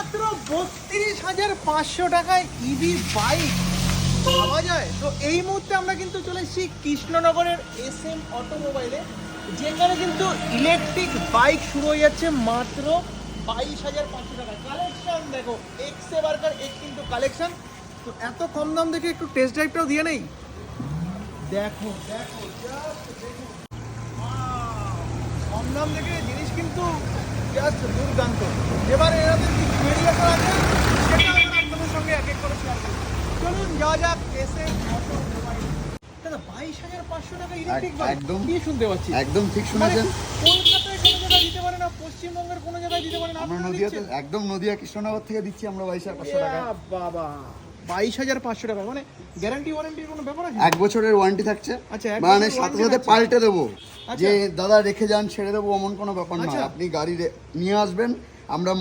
মাত্র 32,500 টাকায় EV bike পাওয়া যায়। তো এই মুহূর্তে আমরা কিন্তু চলে এসেছি কৃষ্ণনগরের SM অটোমোবাইলে, যেখানে কিন্তু ইলেকট্রিক বাইক শুরু হয়ে যাচ্ছে মাত্র 22,500 টাকা। কালেকশন দেখো, এক্সে বার্কার এক্স কিন্তু কালেকশন। তো এত কম দাম দেখে একটু টেস্ট ড্রাইভটাও দিয়ে নেই। দেখো দেখো জাস্ট দেখো, কম দাম দেখে জিনিস কিন্তু জাস্ট দুর্দান্ত। এবারে এরাদের কি ভেরিয়েশন আছে সেটা আমরা আপনাদের সঙ্গে এক এক করে শেয়ার করব। চলুন যাওয়া যাক SM অটোমোবাইল। দাদা 22,500 টাকা ইলেকট্রিক বাইক, একদম কি শুনতে পাচ্ছি? একদম ঠিক শুনেছেন। কলকাতায় কোনো জায়গায় দিতে পারে না, পশ্চিমবঙ্গের কোনো জায়গায় দিতে পারে না, আমরা আপনারা নদিয়াতে দিচ্ছেন? একদম নদিয়া কৃষ্ণনগর থেকে দিচ্ছি আমরা 22,500 টাকা। বাবা 22,500 টাকা, মানে গ্যারান্টি ওয়ারেন্টির কোনো ব্যাপার আছে? 1 বছরের ওয়ারেন্টি থাকছে। আচ্ছা, 1 মানে বছরের সাথে warranty সাথে থাকছে। পাল্টে দেবো, আচ্ছা। যে দাদা রেখে যান ছেড়ে দেবো এমন কোনো ব্যাপার আচ্ছা। নয়। আপনি গাড়ি নিয়ে আসবেন, আমরা